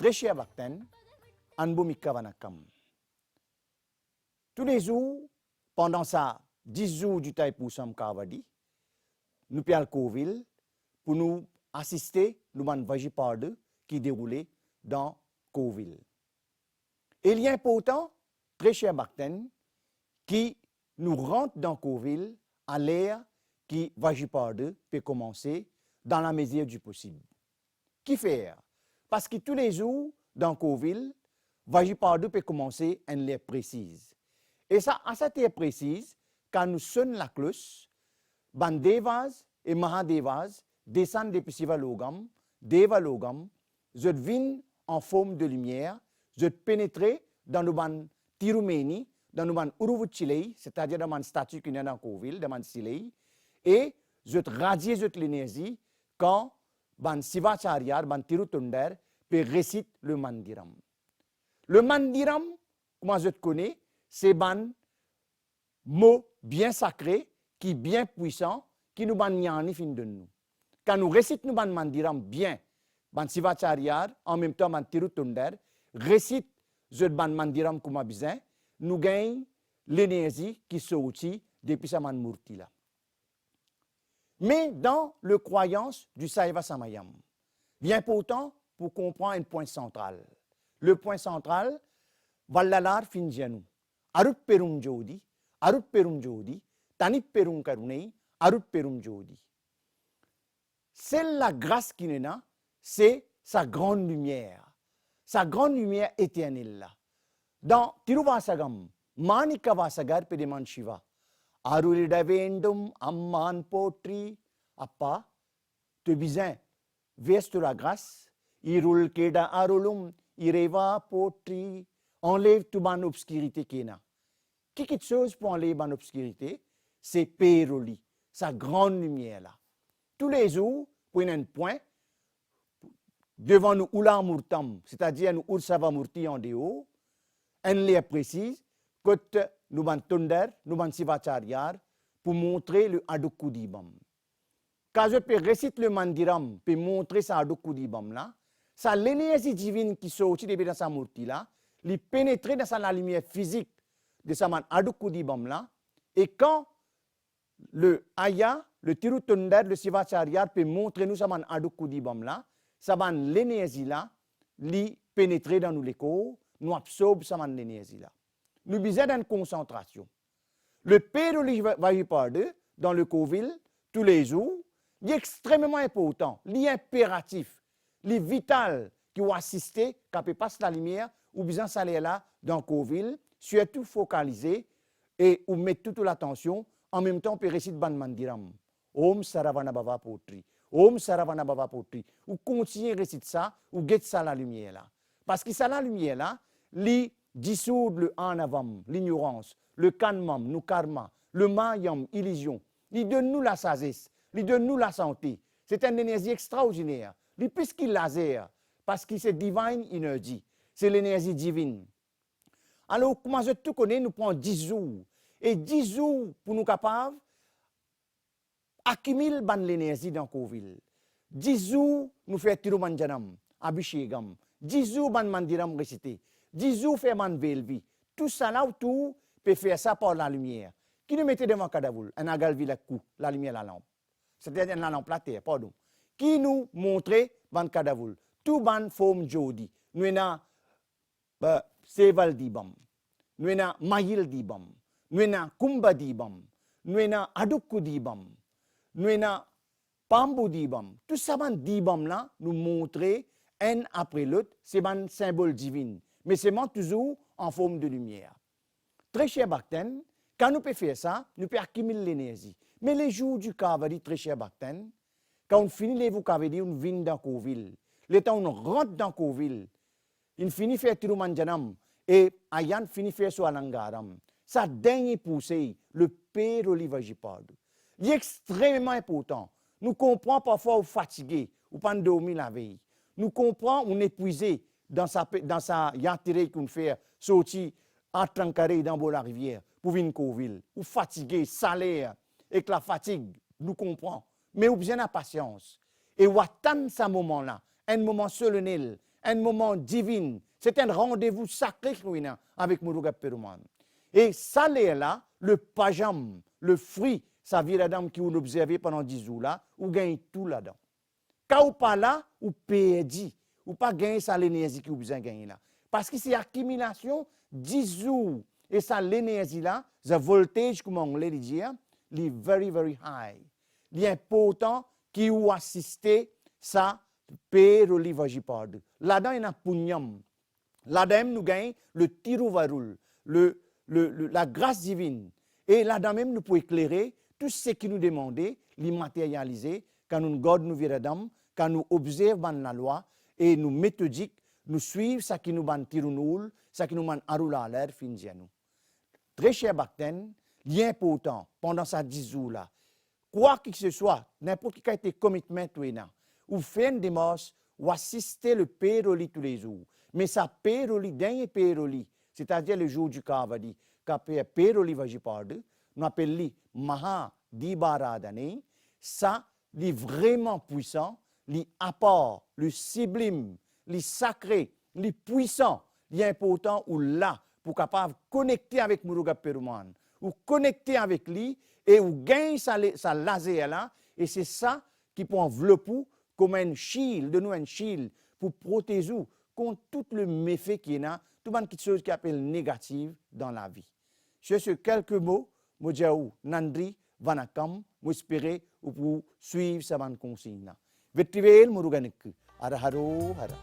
Très cher Bakten, Anbumika Vanakam. Tous les jours, pendant ça, 10 jours du Taipusam Kavadi, nous payons le Covid pour nous assister nous man Vajipade qui déroulait dans Covid. Et il est important, très cher Bakten, qui nous rentre dans Covid à l'ère qui Vajipade peut commencer dans la mesure du possible. Qui faire? Parce que tous les jours, dans Covid, Vajipade peut commencer à une heure précise. Et ça, à cette heure précise, quand nous sonnons la cloche, Bandevas et Mahadevas descendent depuis Sivalogam, Devalogam, je viennent en forme de lumière, je pénétrer dans le ban Tirumeni, dans le ban Uruvuchilei, c'est-à-dire dans le statut qui est dans Covid, dans le Silei, et je radie l'énergie quand ban Sivacharyar, ban Tirutundar, peut réciter le Mandiram. Le Mandiram, comment je te connais, c'est un mot bien sacré, qui est bien puissant, qui nous ban nyani fin de nous. Quand nous récitons nous ban Mandiram bien, ban Sivacharyar, en même temps ban Tirutundar, récite je ban Mandiram comme besoin, nous gagnons l'énergie qui sortit depuis sa man murti là. Mais dans le croyance du Saiva Samayam, bien important pour comprendre un point central. Le point central, Vallalar Finjanu, Arut Perum Jodi, Tanip Perum Karunei, Arut Perum Jodi. C'est la grâce qui est là, c'est sa grande lumière éternelle là. Dans Tiruvasagam, Manika Vasagar Pedeman Shiva, Arulida Vendum, Amman Potri, Appa, te bizin, veste la grâce, Irul Keda Arulum, Ireva Potri, enlève toute ban obscurité qui est là. Quelque chose pour enlever ban obscurité, c'est Péroli, sa grande lumière là. Tous les jours, pour un point, devant nous Ulam Murtam, c'est-à-dire nous Ursava Murti en déo, un lien précis, que nous ban Tunder, nous ban Sivacharyar, pour montrer le Adukudibam. Quand je peux réciter le Mandiram, pour montrer ça Adukudibam là, ça l'énergie divine qui sortit dans sa Murti là, lui pénétrer dans la lumière physique de sa man Adukudibam là, et quand le Aya, le Tirutundar, le Sivacharyar peut montrer nous sa man Adukudibam là, ça va l'énergie là, lui pénétrer dans nous les corps, nous absorbe ça man l'énergie là. Nous besoin d'une concentration. Le Péroli Vajipade dans le Covid, tous les jours, il est extrêmement important, il est impératif, il est vital qui va assister quand il passe la lumière ou besoin d'aller là dans le Covid, surtout focaliser et ou mettre toute l'attention en même temps pour réciter Ban Mandiram. Om Saravana Bhava Potri. Om Saravana Bhava Potri. Ou continuer à réciter ça, ou get ça la lumière là. Parce que ça la lumière là, li dissoudre le anavam, l'ignorance, le kanmam, nous karma, le mayam, illusion. Il donne nous la sagesse, il donne nous la santé. C'est une énergie extraordinaire. Il puisqu'il laser, parce que c'est divine energy, c'est l'énergie divine. Alors, comment je tout connais, nous prenons 10 jours. Et 10 jours pour nous capables accumuler l'énergie dans Covid. 10 jours, nous faisons Tirumanjanam, Abhishegam. 10 jours, ban Mandiram récité. 10 jours, faire man velvi. Tout ça là autour peut faire ça par la lumière. Qui nous mettait devant Kadavoul, un agalvi la cou, la lumière, la lampe. C'est-à-dire la lampe la terre, pardon. Qui nous montrait ban Kadavoul. Tout ban forme jodi. Nous avons Seval Dibam. Nous avons Mayil Dibam. Nous avons Kumba Dibam. Nous avons Adukku Dibam. Nous avons Pambu Dibam. Tout ça, ban Dibam là, nous montrer un après l'autre, c'est un symbole divin. Mais c'est toujours en forme de lumière. Très cher Bakten, quand nous pouvons faire ça, nous pouvons accumuler l'énergie. Mais les jours du Kavadi, très cher Bakten, quand on finit les Kavadi, on vient dans Kovil. Le temps où on rentre dans Kovil, il finit faire Tirumanjanam et Ayan finit faire Swalangaram. Ça dernier poussé, le Père Olivajipad. Il est extrêmement important. Nous comprenons parfois ou fatigué, ou pas dormir la veille. Nous comprenons on est épuisé dans sa yantire qu'on fait sortir à Trancaré dans la rivière pour venir Kovil. Ou fatigué, salaire, et que la fatigue, nous comprenons. Mais ou besoin de patience. Et ou attendre ce moment-là, un moment solennel, un moment divin. C'est un rendez-vous sacré avec Muruga Peruman. Et ça, là, le pajam, le fruit, ça vient d'Adam qui vous observez pendant 10 jours là, ou gagne tout là-dedans. Quand ou pas là, ou perdu, ou pas gagner ça l'énergie que vous besoin gagner là. Parce que c'est accumulation 10 jours. Et ça l'énergie là, the voltage, comme on l'a dit, est very, very high. Il est important qui vous assister ça, père olivagipard. Là-dedans, il y a punyam. Là-dedans, nous gagnons le tiruvarul, la grâce divine. Et là-dedans même, nous pouvons éclairer tout ce qui nous demandait, l'immatérialiser, quand nous gardons nous viradam, quand nous observons la loi et nous méthodiques, nous suivons ce qui nous ban tirunoul, ce qui nous ban arula l'air fin nous. Très cher Bacten, l'important pendant ces 10 jours-là, quoi que ce soit, n'importe quel été commitment ou faire une démarche, ou assister le péroli tous les jours. Mais ça péroli, dernier péroli, c'est-à-dire le jour du Kavadi, quand péroli va j'y parler, nous appelons Maha Dibaradane, ça, est vraiment puissant, l'apport, le sublime, le sacré, le puissant, l'important ou là, pour capable connecter avec Muruga Peruman, ou connecter avec lui, et ou gagner sa laser là, et c'est ça qui peut envelopper comme un shield, de nous un shield, pour protéger contre tout le méfait qui est là, tout le chose qui appelle négative dans la vie. Sur ce quelques mots, je dis Nandri, Vanakam, j'espère pour suivre sa consigne. Vetrivel Muruganek, Araharo Hara.